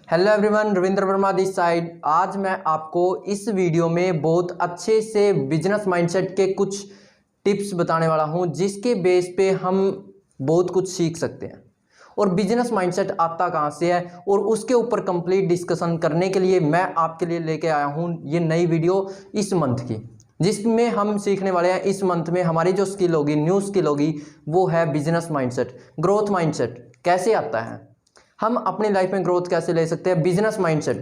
Hello everyone, Ravindra Verma this side. आज मैं आपको इस वीडियो में बहुत अच्छे से बिजनेस माइंडसेट के कुछ टिप्स बताने वाला हूं, जिसके बेस पे हम बहुत कुछ सीख सकते हैं। और बिजनेस माइंडसेट आता कहां से है और उसके ऊपर कंप्लीट डिस्कशन करने के लिए मैं आपके लिए लेके आया हूं ये नई वीडियो इस मंथ की, जिसमें हम सीखने वाले हैं। इस मंथ में हमारी जो स्किल होगी, न्यू स्किल होगी, वो है बिजनेस माइंडसेट। ग्रोथ माइंडसेट कैसे आता है, हम अपनी लाइफ में ग्रोथ कैसे ले सकते हैं, बिजनेस माइंडसेट,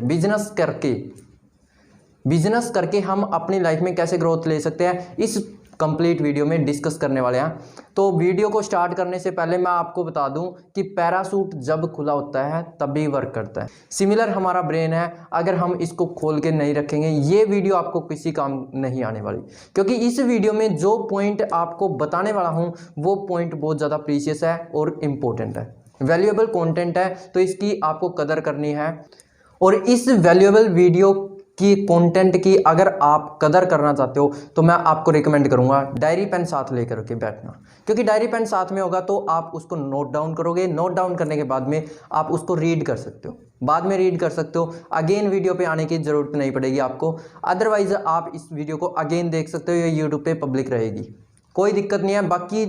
बिजनेस करके हम अपनी लाइफ में कैसे ग्रोथ ले सकते हैं, इस कंप्लीट वीडियो में डिस्कस करने वाले हैं। तो वीडियो को स्टार्ट करने से पहले मैं आपको बता दूं कि पैराशूट जब खुला होता है तभी वर्क करता है। सिमिलर हमारा ब्रेन है, अगर हम इसको खोल के नहीं रखेंगे ये वीडियो आपको किसी काम नहीं आने वाली, क्योंकि इस वीडियो में जो पॉइंट आपको बताने वाला हूं वो पॉइंट बहुत ज़्यादा प्रीशियस है और इम्पोर्टेंट है, वैल्यूएबल कंटेंट है, तो इसकी आपको कदर करनी है। और इस वैल्यूएबल वीडियो की कंटेंट की अगर आप कदर करना चाहते हो तो मैं आपको रिकमेंड करूंगा डायरी पेन साथ लेकर के बैठना, क्योंकि डायरी पेन साथ में होगा तो आप उसको नोट डाउन करोगे। नोट डाउन करने के बाद में आप उसको रीड कर सकते हो, बाद में रीड कर सकते हो। अगेन वीडियो पे आने की जरूरत नहीं पड़ेगी आपको, अदरवाइज आप इस वीडियो को अगेन देख सकते हो, ये यूट्यूब पे पब्लिक रहेगी, कोई दिक्कत नहीं है। बाकी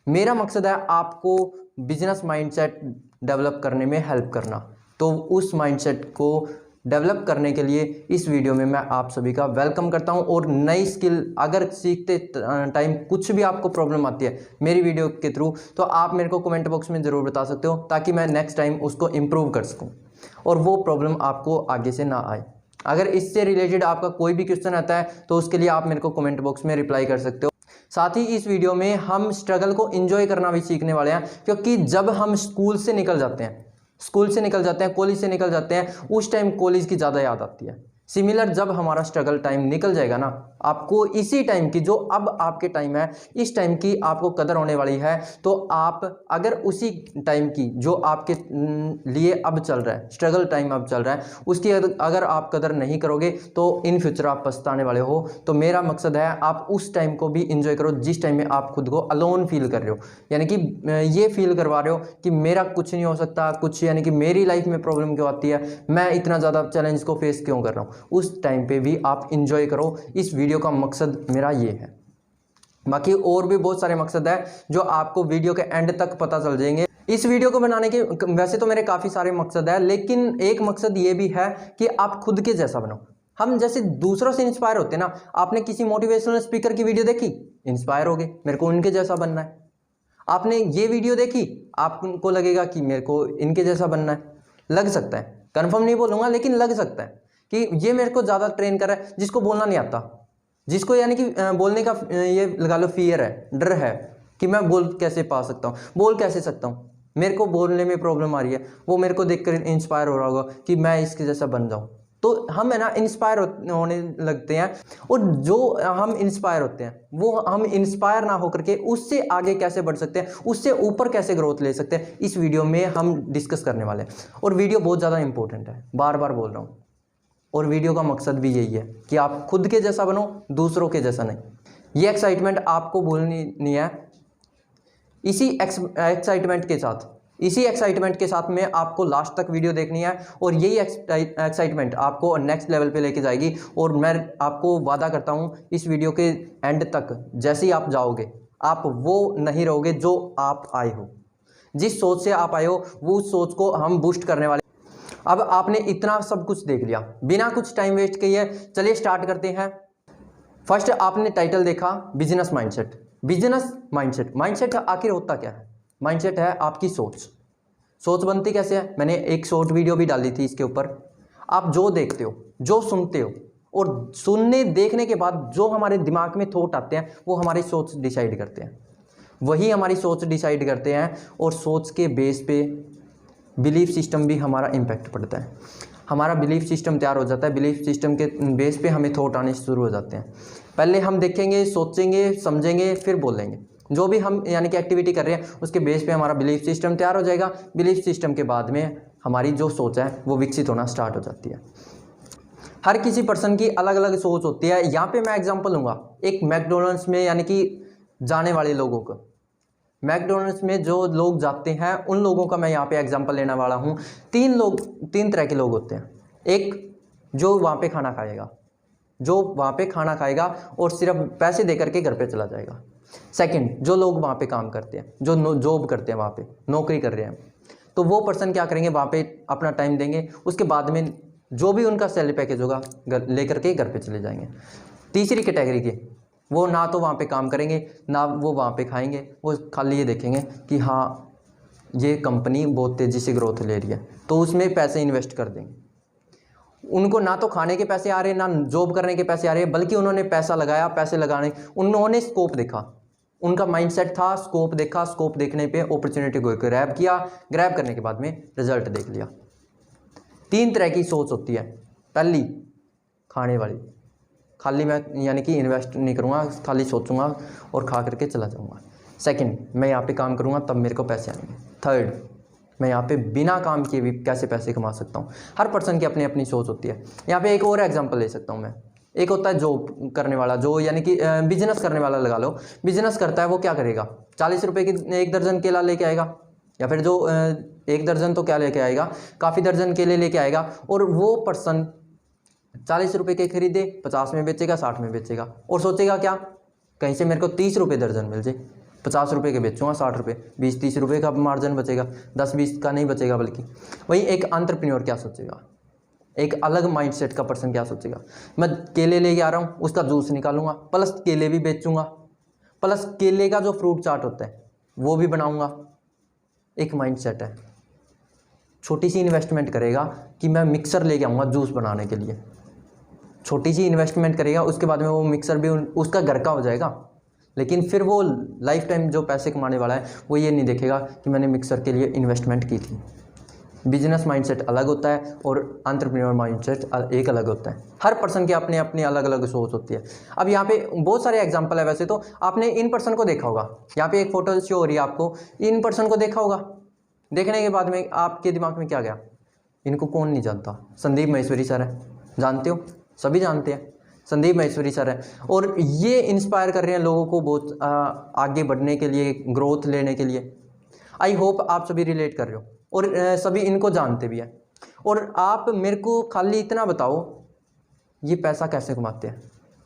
मेरा मकसद है आपको बिजनेस माइंडसेट डेवलप करने में हेल्प करना, तो उस माइंडसेट को डेवलप करने के लिए इस वीडियो में मैं आप सभी का वेलकम करता हूं। और नई स्किल अगर सीखते टाइम कुछ भी आपको प्रॉब्लम आती है मेरी वीडियो के थ्रू, तो आप मेरे को कमेंट बॉक्स में ज़रूर बता सकते हो, ताकि मैं नेक्स्ट टाइम उसको इम्प्रूव कर सकूँ और वो प्रॉब्लम आपको आगे से ना आए। अगर इससे रिलेटेड आपका कोई भी क्वेश्चन आता है तो उसके लिए आप मेरे को कमेंट बॉक्स में रिप्लाई कर सकते हो। साथ ही इस वीडियो में हम स्ट्रगल को एंजॉय करना भी सीखने वाले हैं, क्योंकि जब हम स्कूल से निकल जाते हैं, कॉलेज से निकल जाते हैं, उस टाइम कॉलेज की ज़्यादा याद आती है। सिमिलर जब हमारा स्ट्रगल टाइम निकल जाएगा ना, आपको इसी टाइम की, जो अब आपके टाइम है, इस टाइम की आपको कदर होने वाली है। तो आप अगर उसी टाइम की जो आपके लिए अब चल रहा है, स्ट्रगल टाइम अब चल रहा है, उसकी अगर आप कदर नहीं करोगे तो इन फ्यूचर आप पछताने वाले हो। तो मेरा मकसद है आप उस टाइम को भी इंजॉय करो जिस टाइम में आप खुद को अलोन फील कर रहे हो, यानी कि ये फील करवा रहे हो कि मेरा कुछ नहीं हो सकता, कुछ यानी कि मेरी लाइफ में प्रॉब्लम क्यों आती है, मैं इतना ज़्यादा चैलेंज को फेस क्यों कर रहा हूँ। उस टाइम पे भी आप इंजॉय करो, इस वीडियो का मकसद मेरा ये है। बाकी और भी बहुत सारे मकसद है जो आपको वीडियो के एंड तक पता चल जाएंगे। इस वीडियो को बनाने के वैसे तो मेरे काफ़ी सारे मकसद है, लेकिन एक मकसद ये भी है कि आप खुद के जैसा बनो। हम जैसे दूसरों से इंस्पायर होते हैं ना, आपने किसी मोटिवेशनल स्पीकर की वीडियो देखी, इंस्पायर हो गए, मेरे को उनके जैसा बनना है। आपने ये वीडियो देखी, आपको लगेगा कि मेरे को इनके जैसा बनना है। लग सकता है, कंफर्म नहीं बोलूँगा, लेकिन लग सकता है कि ये मेरे को ज़्यादा ट्रेन कर रहा है, जिसको बोलना नहीं आता, जिसको यानी कि बोलने का ये लगा लो फियर है, डर है कि मैं बोल कैसे पा सकता हूँ, बोल कैसे सकता हूँ, मेरे को बोलने में प्रॉब्लम आ रही है, वो मेरे को देखकर इंस्पायर हो रहा होगा कि मैं इसके जैसा बन जाऊँ। तो हम है ना इंस्पायर होने लगते हैं, और जो हम इंस्पायर होते हैं वो हम इंस्पायर ना होकर के उससे आगे कैसे बढ़ सकते हैं, उससे ऊपर कैसे ग्रोथ ले सकते हैं, इस वीडियो में हम डिस्कस करने वाले हैं। और वीडियो बहुत ज़्यादा इंपॉर्टेंट है, बार बार बोल रहा हूँ, और वीडियो का मकसद भी यही है कि आप खुद के जैसा बनो, दूसरों के जैसा नहीं। ये एक्साइटमेंट आपको भूलनी नहीं है। इसी एक्साइटमेंट के साथ में आपको लास्ट तक वीडियो देखनी है, और यही एक्साइटमेंट आपको नेक्स्ट लेवल पे लेके जाएगी। और मैं आपको वादा करता हूँ इस वीडियो के एंड तक जैसे ही आप जाओगे, आप वो नहीं रहोगे जो आप आए हो। जिस सोच से आप आए हो वो उस सोच को हम बूस्ट करने वाले। अब आपने इतना सब कुछ देख लिया, बिना कुछ टाइम वेस्ट किए चलिए स्टार्ट करते हैं। फर्स्ट आपने टाइटल देखा, बिजनेस माइंडसेट। माइंडसेट आखिर होता क्या है? माइंडसेट है आपकी सोच बनती कैसे है, मैंने एक शॉर्ट वीडियो भी डाली थी इसके ऊपर। आप जो देखते हो, जो सुनते हो, और सुनने देखने के बाद जो हमारे दिमाग में थॉट आते हैं वो हमारी सोच डिसाइड करते हैं, वही हमारी सोच डिसाइड करते हैं। और सोच के बेस पे बिलीफ सिस्टम भी हमारा इम्पैक्ट पड़ता है, हमारा बिलीफ सिस्टम तैयार हो जाता है। बिलीफ सिस्टम के बेस पे हमें थॉट आने शुरू हो जाते हैं। पहले हम देखेंगे, सोचेंगे, समझेंगे, फिर बोलेंगे। जो भी हम यानी कि एक्टिविटी कर रहे हैं उसके बेस पे हमारा बिलीफ सिस्टम तैयार हो जाएगा। बिलीफ सिस्टम के बाद में हमारी जो सोच है वो विकसित होना स्टार्ट हो जाती है। हर किसी पर्सन की अलग अलग सोच होती है। यहाँ पे मैं एग्जांपल लूँगा एक मैकडोनल्ड्स में यानी कि जाने वाले लोगों को। मैकडोनल्ड्स में जो लोग जाते हैं उन लोगों का मैं यहाँ पे एग्जांपल लेने वाला हूँ। तीन तरह के लोग होते हैं। एक जो वहाँ पे खाना खाएगा, जो वहाँ पे खाना खाएगा और सिर्फ पैसे दे करके घर पे चला जाएगा। सेकंड, जो लोग वहाँ पे काम करते हैं, जो जॉब करते हैं, वहाँ पे नौकरी कर रहे हैं, तो वो पर्सन क्या करेंगे, वहाँ पे अपना टाइम देंगे, उसके बाद में जो भी उनका सैलरी पैकेज होगा ले करके घर पे चले जाएंगे। तीसरी कैटेगरी के, वो ना तो वहाँ पे काम करेंगे ना वो वहाँ पे खाएंगे, वो खाली ये देखेंगे कि हाँ ये कंपनी बहुत तेज़ी से ग्रोथ ले रही है, तो उसमें पैसे इन्वेस्ट कर देंगे। उनको ना तो खाने के पैसे आ रहे, ना जॉब करने के पैसे आ रहे, बल्कि उन्होंने पैसा लगाया, पैसे लगाने उन्होंने स्कोप देखा, उनका माइंडसेट था स्कोप देखा, स्कोप देखने पे अपॉर्चुनिटी को ग्रैब किया, ग्रैब करने के बाद में रिजल्ट देख लिया। तीन तरह की सोच होती है। पहली खाने वाली, खाली मैं यानी कि इन्वेस्ट नहीं करूँगा, खाली सोचूंगा और खा करके चला जाऊँगा। सेकंड, मैं यहाँ पे काम करूँगा तब मेरे को पैसे आएंगे। थर्ड, मैं यहाँ पे बिना काम किए भी कैसे पैसे कमा सकता हूँ। हर पर्सन की अपनी अपनी सोच होती है। यहाँ पे एक और एग्जांपल ले सकता हूँ मैं। एक होता है जॉब करने वाला, जो यानी कि बिजनेस करने वाला लगा लो। बिजनेस करता है, वो क्या करेगा, 40 रुपये की एक दर्जन केला लेके आएगा, या फिर जो एक दर्जन तो क्या लेके आएगा, काफ़ी दर्जन केले लेके आएगा, और वो पर्सन 40 रुपये के खरीदे 50 में बेचेगा, 60 में बेचेगा, और सोचेगा क्या, कहीं से मेरे को 30 रुपये दर्जन मिल जाए, 50 रुपये के बेचूंगा, 60 रुपये, 20-30 रुपये का मार्जिन बचेगा, 10-20 का नहीं बचेगा। बल्कि वही एक एंटरप्रेन्योर क्या सोचेगा, एक अलग माइंडसेट का पर्सन क्या सोचेगा, मैं केले लेके आ रहा हूँ, उसका जूस निकालूंगा, प्लस केले भी बेचूंगा, प्लस केले का जो फ्रूट चाट होता है वो भी बनाऊंगा। एक माइंडसेट है। छोटी सी इन्वेस्टमेंट करेगा कि मैं मिक्सर लेके आऊँगा जूस बनाने के लिए, छोटी सी इन्वेस्टमेंट करेगा, उसके बाद में वो मिक्सर भी उसका घर का हो जाएगा। लेकिन फिर वो लाइफ टाइम जो पैसे कमाने वाला है वो ये नहीं देखेगा कि मैंने मिक्सर के लिए इन्वेस्टमेंट की थी। बिजनेस माइंडसेट अलग होता है और एंटरप्रेन्योर माइंडसेट एक अलग होता है। हर पर्सन की अपनी अपनी अलग अलग सोच होती है। अब यहाँ पे बहुत सारे एग्जांपल है। वैसे तो आपने इन पर्सन को देखा होगा, यहाँ पे एक फोटो शो हो रही है आपको, इन पर्सन को देखा होगा। देखने के बाद में आपके दिमाग में क्या गया, इनको कौन नहीं जानता, संदीप माहेश्वरी सर है, जानते हो, सभी जानते हैं, संदीप माहेश्वरी सर है। और ये इंस्पायर कर रहे हैं लोगों को बहुत आगे बढ़ने के लिए, ग्रोथ लेने के लिए। आई होप आप सभी रिलेट कर रहे हो और सभी इनको जानते भी हैं। और आप मेरे को खाली इतना बताओ, ये पैसा कैसे कमाते हैं।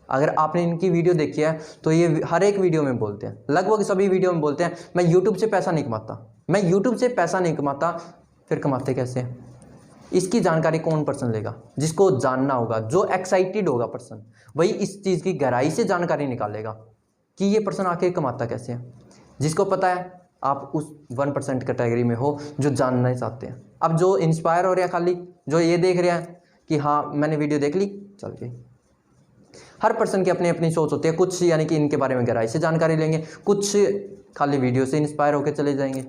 अगर आपने इनकी वीडियो देखी है तो ये हर एक वीडियो में बोलते हैं, लगभग सभी वीडियो में बोलते हैं, मैं यूट्यूब से पैसा नहीं कमाता, मैं यूट्यूब से पैसा नहीं कमाता। फिर कमाते कैसे हैं? इसकी जानकारी कौन पर्सन लेगा? जिसको जानना होगा, जो एक्साइटेड होगा पर्सन, वही इस चीज़ की गहराई से जानकारी निकालेगा कि ये पर्सन आखिर कमाता कैसे है। जिसको पता है, आप उस 1% कैटेगरी में हो जो जानना ही चाहते हैं। अब जो इंस्पायर हो रहे हैं, खाली जो ये देख रहे हैं कि हाँ मैंने वीडियो देख ली, चल गई। हर पर्सन की अपनी अपनी सोच होती है। कुछ यानी कि इनके बारे में गहराई से जानकारी लेंगे, कुछ खाली वीडियो से इंस्पायर होकर चले जाएंगे।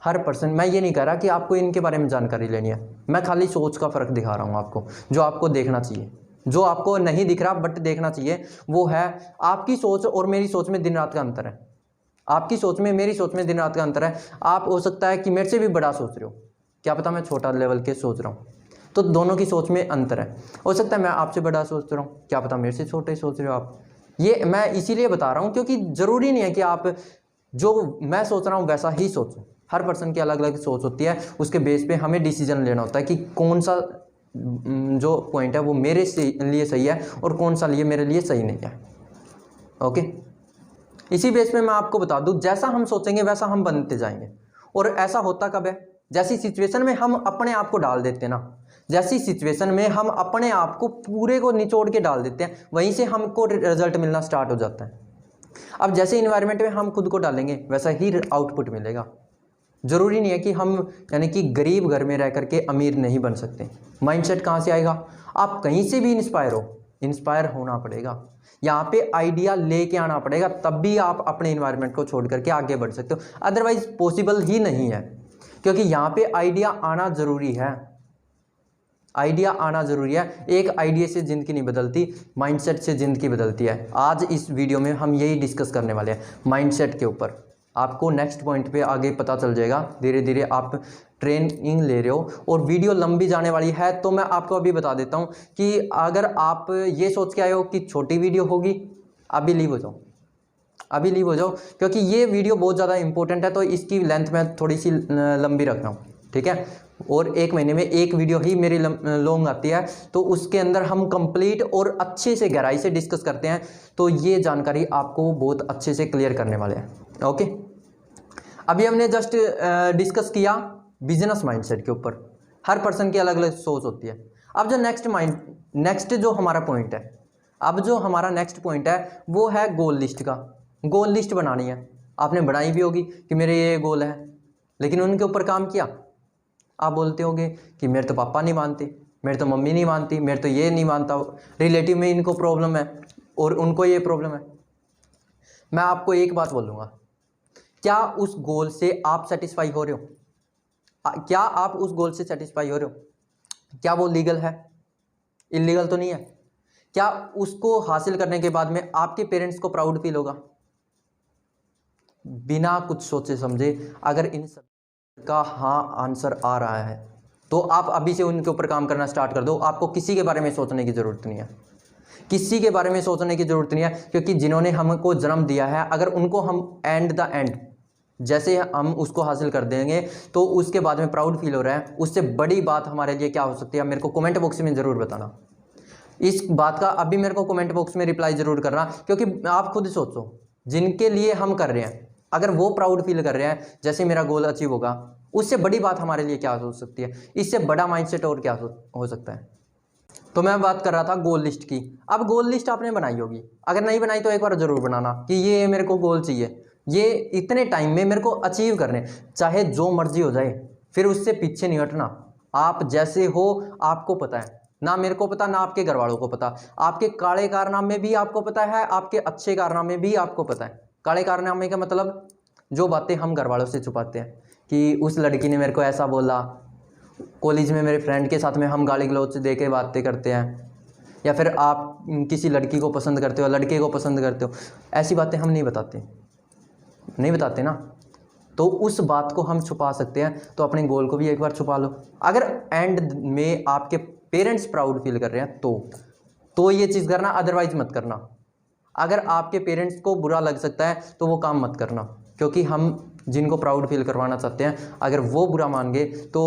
हर पर्सन, मैं ये नहीं कह रहा कि आपको इनके बारे में जानकारी लेनी है, मैं खाली सोच का फ़र्क दिखा रहा हूँ आपको। जो आपको देखना चाहिए, जो आपको नहीं दिख रहा बट देखना चाहिए, वो है आपकी सोच और मेरी सोच में दिन रात का अंतर है। आपकी सोच में मेरी सोच में दिन रात का अंतर है। आप हो सकता है कि मेरे से भी बड़ा सोच रहे हो, क्या पता मैं छोटा लेवल के सोच रहा हूँ, तो दोनों की सोच में अंतर है। हो सकता है मैं आपसे बड़ा सोच रहा हूँ, क्या पता मेरे से छोटे सोच रहे हो आप। ये मैं इसीलिए बता रहा हूँ क्योंकि ज़रूरी नहीं है कि आप जो मैं सोच रहा हूँ वैसा ही सोचो। हर पर्सन की अलग अलग सोच होती है, उसके बेस पे हमें डिसीजन लेना होता है कि कौन सा जो पॉइंट है वो मेरे लिए सही है और कौन सा लिए मेरे लिए सही नहीं है। ओके, इसी बेस पे मैं आपको बता दूं, जैसा हम सोचेंगे वैसा हम बनते जाएंगे। और ऐसा होता कब है? जैसी सिचुएशन में हम अपने आप को डाल देते हैं ना, जैसी सिचुएशन में हम अपने आप को पूरे को निचोड़ के डाल देते हैं, वहीं से हमको रिजल्ट मिलना स्टार्ट हो जाता है। अब जैसे इन्वायरमेंट में हम खुद को डालेंगे वैसा ही आउटपुट मिलेगा। ज़रूरी नहीं है कि हम यानी कि गरीब घर में रह करके अमीर नहीं बन सकते। माइंडसेट कहाँ से आएगा? आप कहीं से भी इंस्पायर होना पड़ेगा, यहाँ पे आइडिया लेके आना पड़ेगा, तब भी आप अपने इन्वायरमेंट को छोड़ करके आगे बढ़ सकते हो। अदरवाइज पॉसिबल ही नहीं है, क्योंकि यहाँ पे आइडिया आना ज़रूरी है। आइडिया आना ज़रूरी है। एक आइडिया से ज़िंदगी नहीं बदलती, माइंडसेट से ज़िंदगी बदलती है। आज इस वीडियो में हम यही डिस्कस करने वाले हैं, माइंडसेट के ऊपर। आपको नेक्स्ट पॉइंट पे आगे पता चल जाएगा, धीरे धीरे आप ट्रेनिंग ले रहे हो। और वीडियो लंबी जाने वाली है, तो मैं आपको अभी बता देता हूँ कि अगर आप ये सोच के आए हो कि छोटी वीडियो होगी, अभी लीव हो जाओ। अभी लीव हो जाओ, क्योंकि ये वीडियो बहुत ज़्यादा इंपॉर्टेंट है, तो इसकी लेंथ मैं थोड़ी सी लंबी रख रहा हूँ, ठीक है। और एक महीने में एक वीडियो ही मेरी लॉन्ग आती है, तो उसके अंदर हम कंप्लीट और अच्छे से गहराई से डिस्कस करते हैं, तो ये जानकारी आपको बहुत अच्छे से क्लियर करने वाले हैं। ओके, अभी हमने जस्ट डिस्कस किया बिजनेस माइंडसेट के ऊपर। हर पर्सन की अलग अलग सोच होती है। अब जो नेक्स्ट जो हमारा पॉइंट है, अब जो हमारा नेक्स्ट पॉइंट है वो है गोल लिस्ट का। गोल लिस्ट बनानी है। आपने बनाई भी होगी कि मेरे ये गोल है, लेकिन उनके ऊपर काम किया? आप बोलते होंगे कि मेरे तो पापा नहीं मानते, मेरे तो मम्मी नहीं मानती, मेरे तो ये नहीं मानता, रिलेटिव में इनको प्रॉब्लम है और उनको ये प्रॉब्लम है। मैं आपको एक बात बोलूँगा, क्या उस गोल से आप सेटिस्फाई हो रहे हो? क्या आप उस गोल से सेटिस्फाई हो रहे हो? क्या वो लीगल है? इलीगल तो नहीं है? क्या उसको हासिल करने के बाद में आपके पेरेंट्स को प्राउड फील होगा? बिना कुछ सोचे समझे अगर इन सब का हाँ आंसर आ रहा है तो आप अभी से उनके ऊपर काम करना स्टार्ट कर दो। आपको किसी के बारे में सोचने की ज़रूरत नहीं है, किसी के बारे में सोचने की ज़रूरत नहीं है, क्योंकि जिन्होंने हमको जन्म दिया है, अगर उनको हम एंड जैसे हम उसको हासिल कर देंगे तो उसके बाद में प्राउड फील हो रहा है, उससे बड़ी बात हमारे लिए क्या हो सकती है? मेरे को कमेंट बॉक्स में ज़रूर बताना इस बात का। अभी मेरे को कमेंट बॉक्स में रिप्लाई ज़रूर करना, क्योंकि आप खुद सोचो, जिनके लिए हम कर रहे हैं अगर वो प्राउड फील कर रहे हैं, जैसे मेरा गोल अचीव होगा, उससे बड़ी बात हमारे लिए क्या हो सकती है? इससे बड़ा माइंडसेट और क्या हो सकता है? तो मैं बात कर रहा था गोल लिस्ट की। अब गोल लिस्ट आपने बनाई होगी, अगर नहीं बनाई तो एक बार ज़रूर बनाना कि ये मेरे को गोल चाहिए, ये इतने टाइम में मेरे को अचीव करने, चाहे जो मर्जी हो जाए, फिर उससे पीछे नहीं हटना। आप जैसे हो आपको पता है, ना मेरे को पता, ना आपके घर वालों को पता। आपके काले कारनामे भी आपको पता है, आपके अच्छे कारनामे भी आपको पता है। काले कारनामे का मतलब जो बातें हम घर वालों से छुपाते हैं कि उस लड़की ने मेरे को ऐसा बोला, कॉलेज में मेरे फ्रेंड के साथ में हम गाली गलौज दे के बातें करते हैं, या फिर आप किसी लड़की को पसंद करते हो, लड़के को पसंद करते हो, ऐसी बातें हम नहीं बताते ना। तो उस बात को हम छुपा सकते हैं, तो अपने गोल को भी एक बार छुपा लो। अगर एंड में आपके पेरेंट्स प्राउड फील कर रहे हैं तो ये चीज़ करना, अदरवाइज मत करना। अगर आपके पेरेंट्स को बुरा लग सकता है तो वो काम मत करना, क्योंकि हम जिनको प्राउड फील करवाना चाहते हैं अगर वो बुरा मान गए तो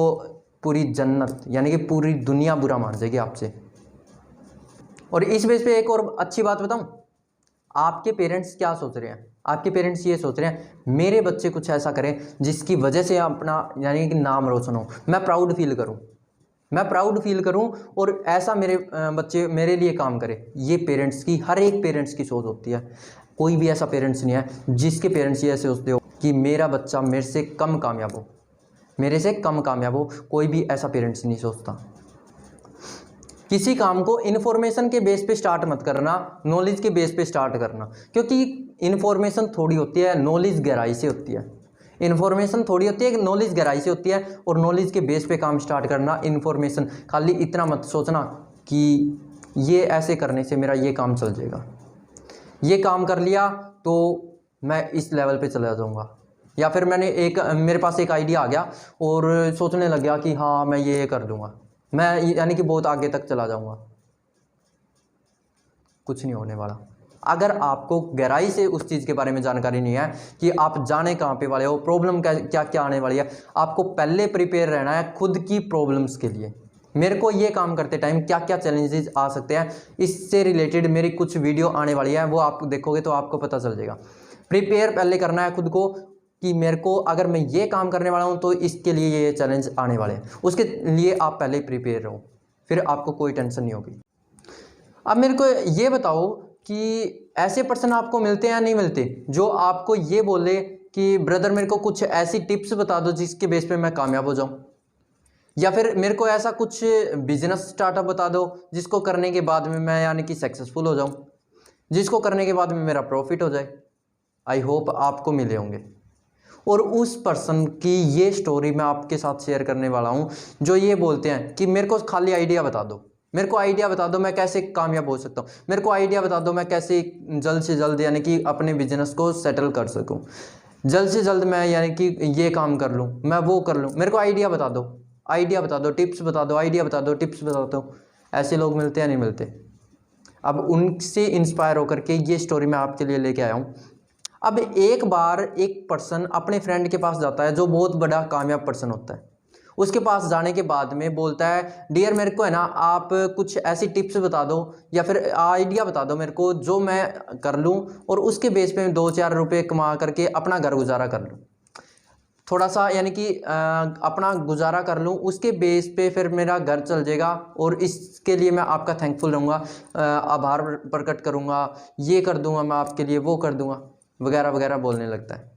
पूरी जन्नत यानी कि पूरी दुनिया बुरा मान जाएगी आपसे। और इस बेस पे एक और अच्छी बात बताऊं, आपके पेरेंट्स क्या सोच रहे हैं? आपके पेरेंट्स ये सोच रहे हैं मेरे बच्चे कुछ ऐसा करें जिसकी वजह से अपना यानी कि नाम रोशन हो, मैं प्राउड फील करूं और ऐसा मेरे बच्चे मेरे लिए काम करे। ये पेरेंट्स की, हर एक पेरेंट्स की सोच होती है। कोई भी ऐसा पेरेंट्स नहीं है जिसके पेरेंट्स ये सोचते हो कि मेरा बच्चा मेरे से कम कामयाब हो, कोई भी ऐसा पेरेंट्स नहीं सोचता। किसी काम को इन्फॉर्मेशन के बेस पे स्टार्ट मत करना, नॉलेज के बेस पे स्टार्ट करना, क्योंकि इन्फॉर्मेशन थोड़ी होती है, नॉलेज गहराई से होती है। इन्फॉर्मेशन थोड़ी होती है, नॉलेज गहराई से होती है, और नॉलेज के बेस पे काम स्टार्ट करना। इन्फॉर्मेशन खाली इतना मत सोचना कि ये ऐसे करने से मेरा ये काम चल जाएगा, ये काम कर लिया तो मैं इस लेवल पे चला जाऊँगा, या फिर मेरे पास एक आइडिया आ गया और सोचने लग गया कि हाँ मैं ये कर दूँगा, मैं यानी कि बहुत आगे तक चला जाऊँगा। कुछ नहीं होने वाला। अगर आपको गहराई से उस चीज़ के बारे में जानकारी नहीं है कि आप जाने कहाँ पे वाले हो, प्रॉब्लम क्या क्या आने वाली है, आपको पहले प्रिपेयर रहना है खुद की प्रॉब्लम्स के लिए। मेरे को ये काम करते टाइम क्या क्या चैलेंजेस आ सकते हैं, इससे रिलेटेड मेरी कुछ वीडियो आने वाली है, वो आप देखोगे तो आपको पता चल जाएगा। प्रिपेयर पहले करना है खुद को कि मेरे को अगर मैं ये काम करने वाला हूँ तो इसके लिए ये चैलेंज आने वाले हैं, उसके लिए आप पहले प्रिपेयर रहो, फिर आपको कोई टेंशन नहीं होगी। अब मेरे को ये बताओ कि ऐसे पर्सन आपको मिलते हैं या नहीं मिलते जो आपको ये बोले कि ब्रदर मेरे को कुछ ऐसी टिप्स बता दो जिसके बेस पे मैं कामयाब हो जाऊं, या फिर मेरे को ऐसा कुछ बिजनेस स्टार्टअप बता दो जिसको करने के बाद में मैं यानी कि सक्सेसफुल हो जाऊं, जिसको करने के बाद में मेरा प्रॉफिट हो जाए। आई होप आपको मिले होंगे, और उस पर्सन की ये स्टोरी मैं आपके साथ शेयर करने वाला हूँ जो ये बोलते हैं कि मेरे को खाली आइडिया बता दो, मेरे को आइडिया बता दो मैं कैसे कामयाब हो सकता हूँ, मेरे को आइडिया बता दो मैं कैसे जल्द से जल्द यानी कि अपने बिजनेस को सेटल कर सकूँ, जल्द से जल्द मैं यानी कि ये काम कर लूँ, मैं वो कर लूँ, मेरे को आइडिया बता दो, टिप्स बता दो, आइडिया बता दो, टिप्स बता दो। ऐसे लोग मिलते हैं नहीं मिलते? अब उनसे इंस्पायर होकर के ये स्टोरी मैं आपके लिए लेके आया हूँ। अब एक बार एक पर्सन अपने फ्रेंड के पास जाता है जो बहुत बड़ा कामयाब पर्सन होता है। उसके पास जाने के बाद में बोलता है डियर मेरे को है ना आप कुछ ऐसी टिप्स बता दो या फिर आइडिया बता दो मेरे को जो मैं कर लूँ और उसके बेस पे 2-4 रुपये कमा करके अपना घर गुजारा कर लूँ, थोड़ा सा यानी कि अपना गुजारा कर लूँ, उसके बेस पे फिर मेरा घर चल जाएगा और इसके लिए मैं आपका थैंकफुल रहूँगा, आभार प्रकट करूँगा, ये कर दूँगा मैं आपके लिए, वो कर दूँगा वगैरह वगैरह बोलने लगता है।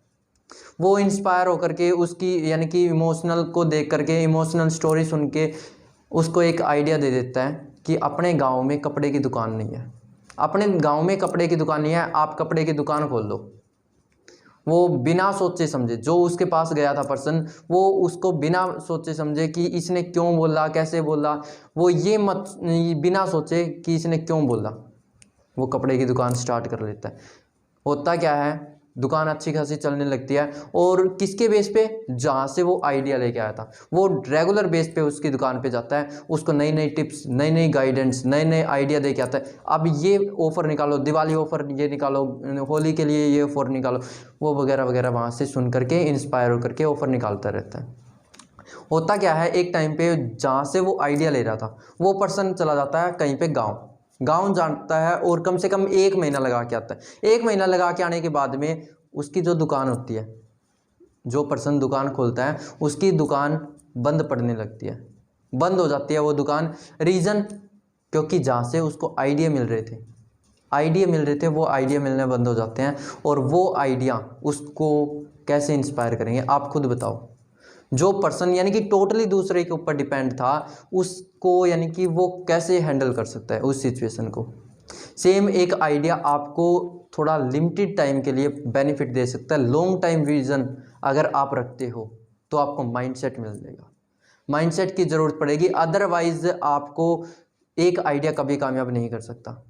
वो इंस्पायर होकर के उसकी यानी कि इमोशनल को देख करके, इमोशनल स्टोरी सुन के उसको एक आइडिया दे देता है कि अपने गांव में कपड़े की दुकान नहीं है, अपने गांव में कपड़े की दुकान नहीं है, आप कपड़े की दुकान खोल दो। वो बिना सोचे समझे, जो उसके पास गया था पर्सन, वो उसको बिना सोचे समझे कि इसने क्यों बोला, कैसे बोला, वो ये मत बिना सोचे कि इसने क्यों बोला, वो कपड़े की दुकान स्टार्ट कर लेता है। होता क्या है, दुकान अच्छी खासी चलने लगती है और किसके बेस पे, जहाँ से वो आइडिया लेके आया था, वो रेगुलर बेस पे उसकी दुकान पे जाता है, उसको नई नई टिप्स, नई नई गाइडेंस, नए नए आइडिया दे के आता है। अब ये ऑफ़र निकालो, दिवाली ऑफ़र ये निकालो, होली के लिए ये ऑफ़र निकालो, वो वगैरह वगैरह वहाँ से सुन करके इंस्पायर होकर के ऑफ़र निकालता रहता है। होता क्या है, एक टाइम पे जहाँ से वो आइडिया ले रहा था वो पर्सन चला जाता है कहीं पे गांव जाता है और कम से कम 1 महीना लगा के आता है। 1 महीना लगा के आने के बाद में उसकी जो दुकान होती है, जो पर्सन दुकान खोलता है उसकी दुकान बंद पड़ने लगती है, बंद हो जाती है वो दुकान। रीज़न, क्योंकि जहाँ से उसको आइडिया मिल रहे थे वो आइडिया मिलने बंद हो जाते हैं। और वो आइडिया उसको कैसे इंस्पायर करेंगे आप खुद बताओ। जो पर्सन यानी कि टोटली दूसरे के ऊपर डिपेंड था, उसको यानी कि वो कैसे हैंडल कर सकता है उस सिचुएशन को। सेम एक आइडिया आपको थोड़ा लिमिटेड टाइम के लिए बेनिफिट दे सकता है। लॉन्ग टाइम विजन अगर आप रखते हो तो आपको माइंडसेट मिल जाएगा, माइंडसेट की ज़रूरत पड़ेगी, अदरवाइज आपको एक आइडिया कभी कामयाब नहीं कर सकता।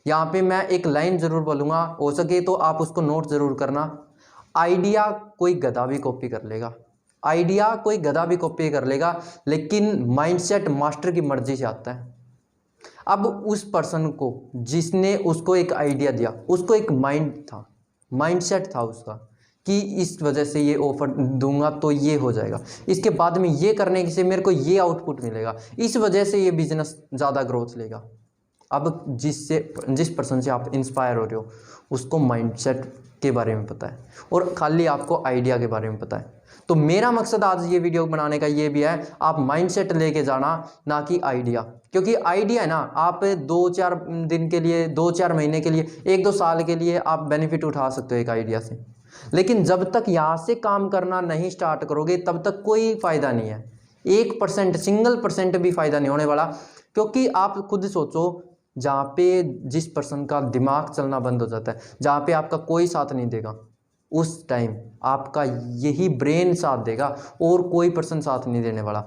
यहाँ पे मैं एक लाइन ज़रूर बोलूँगा, हो सके तो आप उसको नोट ज़रूर करना। आइडिया कोई गधा भी कॉपी कर लेगा, आइडिया कोई गधा भी कॉपी कर लेगा, लेकिन माइंडसेट मास्टर की मर्जी से आता है। अब उस पर्सन को जिसने उसको एक आइडिया दिया, उसको एक माइंडसेट था उसका कि इस वजह से ये ऑफर दूंगा तो ये हो जाएगा, इसके बाद में ये करने से मेरे को ये आउटपुट मिलेगा, इस वजह से ये बिजनेस ज़्यादा ग्रोथ लेगा। अब जिस पर्सन से आप इंस्पायर हो रहे हो उसको माइंडसेट के बारे में पता है और खाली आपको आइडिया के बारे में पता है। तो मेरा मकसद आज ये वीडियो बनाने का ये भी है, आप माइंडसेट लेके जाना, ना कि आइडिया। क्योंकि आइडिया है ना, आप 2-4 दिन के लिए, 2-4 महीने के लिए, 1-2 साल के लिए आप बेनिफिट उठा सकते हो एक आइडिया से, लेकिन जब तक यहाँ से काम करना नहीं स्टार्ट करोगे तब तक कोई फ़ायदा नहीं है। 1% सिंगल % भी फ़ायदा नहीं होने वाला। क्योंकि आप खुद सोचो, जहाँ पे जिस पर्सन का दिमाग चलना बंद हो जाता है, जहाँ पे आपका कोई साथ नहीं देगा, उस टाइम आपका यही ब्रेन साथ देगा और कोई पर्सन साथ नहीं देने वाला।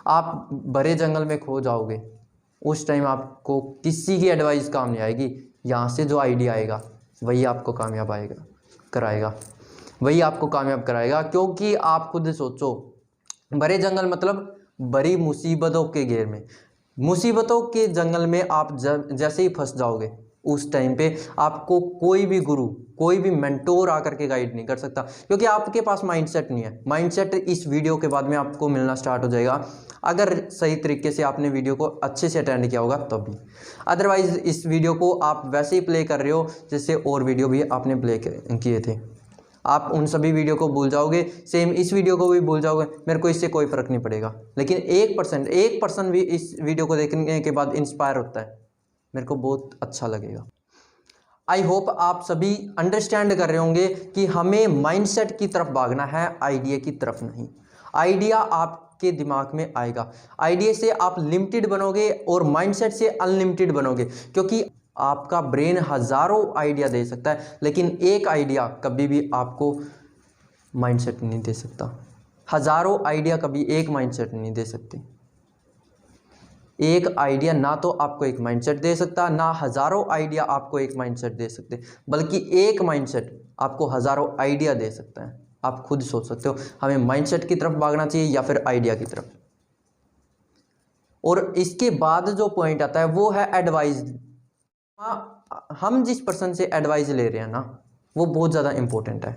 आप भरे जंगल में खो जाओगे, उस टाइम आपको किसी की एडवाइस काम नहीं आएगी। यहाँ से जो आइडिया आएगा वही आपको कामयाब कराएगा, वही आपको कामयाब कराएगा। क्योंकि आप खुद सोचो, भरे जंगल मतलब बड़ी मुसीबतों के घेर में, मुसीबतों के जंगल में आप जैसे ही फंस जाओगे, उस टाइम पे आपको कोई भी गुरु, कोई भी मेंटोर आकर के गाइड नहीं कर सकता, क्योंकि आपके पास माइंडसेट नहीं है। माइंडसेट इस वीडियो के बाद में आपको मिलना स्टार्ट हो जाएगा, अगर सही तरीके से आपने वीडियो को अच्छे से अटेंड किया होगा तभी। अदरवाइज इस वीडियो को आप वैसे ही प्ले कर रहे हो जैसे और वीडियो भी आपने प्ले किए थे, आप उन सभी वीडियो को भूल जाओगे, सेम इस वीडियो को भी भूल जाओगे, मेरे को इससे कोई फ़र्क नहीं पड़ेगा। लेकिन 1% भी इस वीडियो को देखने के बाद इंस्पायर होता है, मेरे को बहुत अच्छा लगेगा। आई होप आप सभी अंडरस्टैंड कर रहे होंगे कि हमें माइंडसेट की तरफ भागना है, आइडिया की तरफ नहीं। आइडिया आपके दिमाग में आएगा, आइडिया से आप लिमिटेड बनोगे और माइंडसेट से अनलिमिटेड बनोगे। क्योंकि आपका ब्रेन हज़ारों आइडिया दे सकता है, लेकिन एक आइडिया कभी भी आपको माइंडसेट नहीं दे सकता। हज़ारों आइडिया कभी एक माइंडसेट नहीं दे सकते। एक आइडिया ना तो आपको एक माइंडसेट दे सकता, ना हज़ारों आइडिया आपको एक माइंडसेट दे सकते, बल्कि एक माइंडसेट आपको हज़ारों आइडिया दे सकता है। आप खुद सोच सकते हो हमें माइंडसेट की तरफ भागना चाहिए या फिर आइडिया की तरफ। और इसके बाद जो पॉइंट आता है वो है एडवाइस। हम जिस पर्सन से एडवाइस ले रहे हैं ना, वो बहुत ज़्यादा इंपॉर्टेंट है।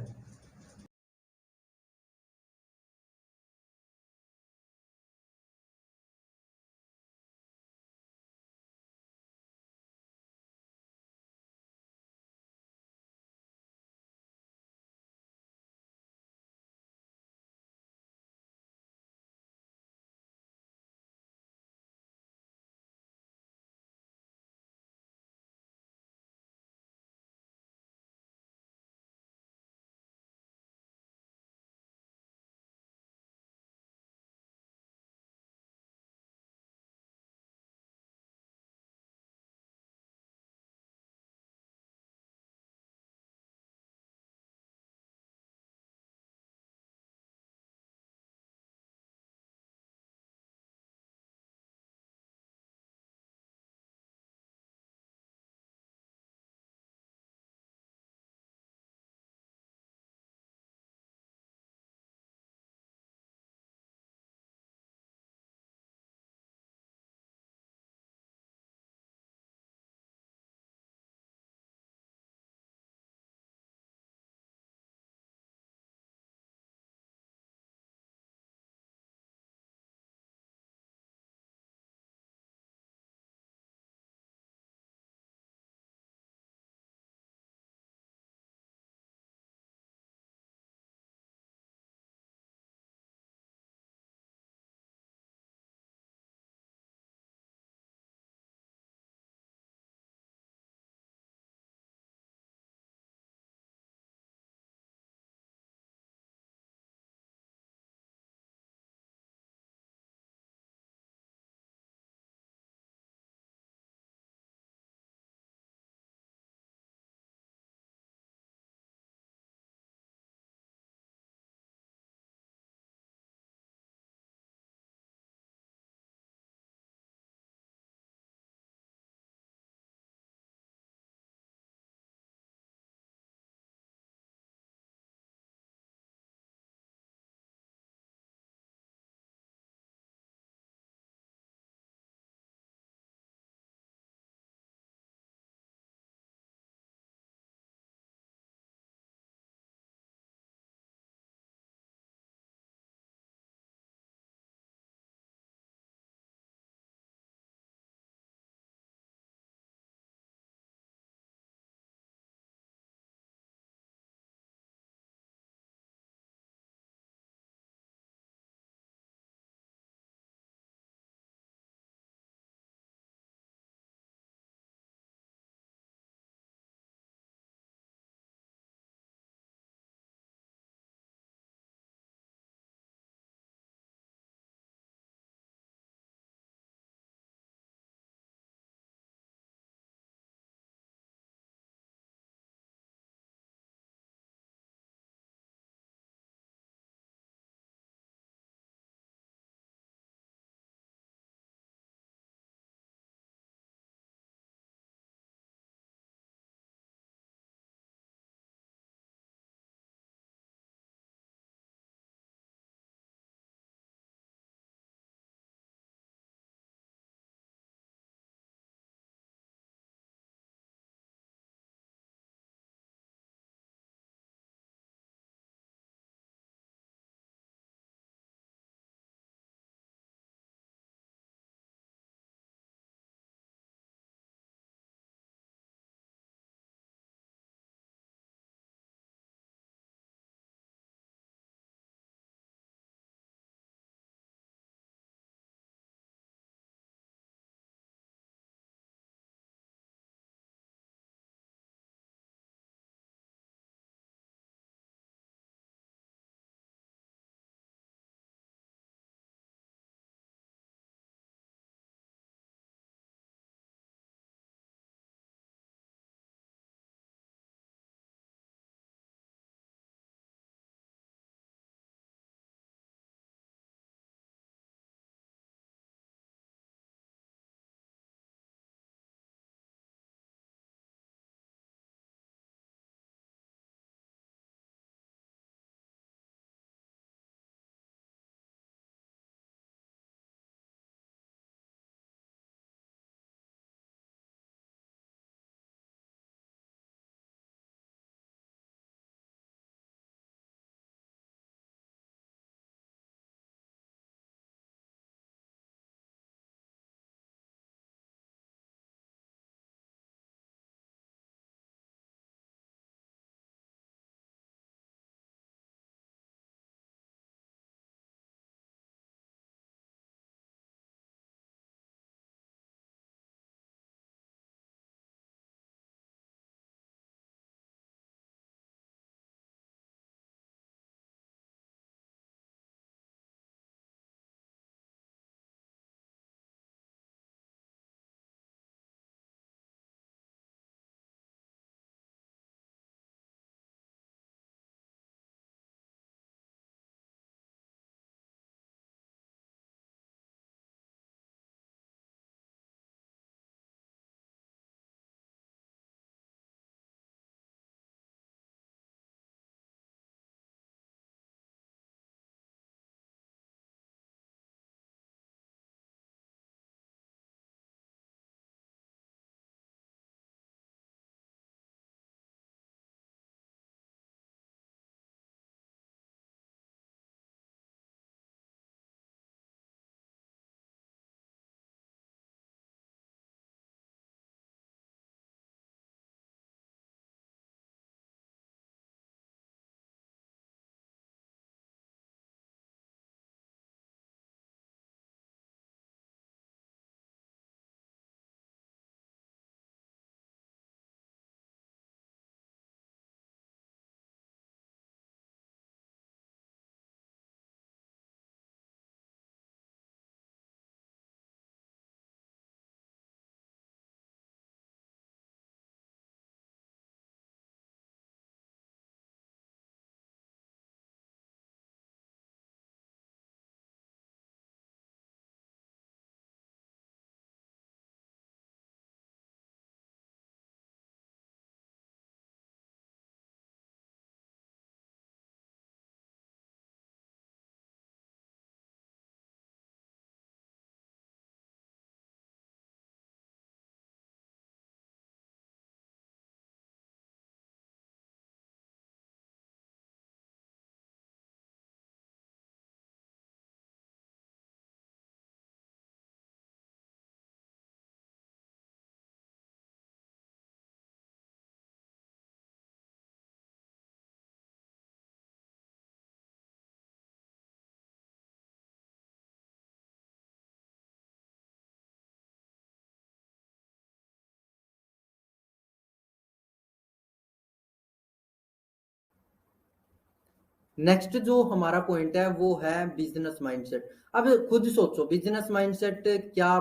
नेक्स्ट जो हमारा पॉइंट है वो है बिजनेस माइंडसेट। अब खुद सोचो, बिजनेस माइंडसेट क्या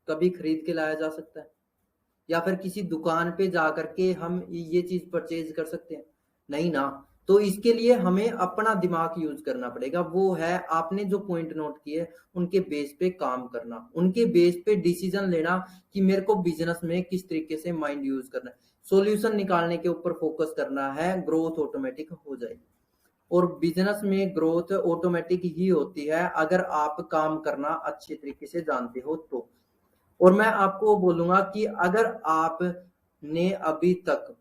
कभी खरीद के लाया जा सकता है, या फिर किसी दुकान पे जा करके हम ये चीज परचेज कर सकते हैं? नहीं ना। तो इसके लिए हमें अपना दिमाग यूज करना पड़ेगा। वो है आपने जो पॉइंट नोट किए उनके बेस पे काम करना, उनके बेस पे डिसीजन लेना कि मेरे को बिजनेस में किस तरीके से माइंड यूज करना है, सॉल्यूशन निकालने के ऊपर फोकस करना है, ग्रोथ ऑटोमेटिक हो जाएगी। और बिजनेस में ग्रोथ ऑटोमेटिक ही होती है अगर आप काम करना अच्छे तरीके से जानते हो तो। और मैं आपको बोलूंगा कि अगर आपने अभी तक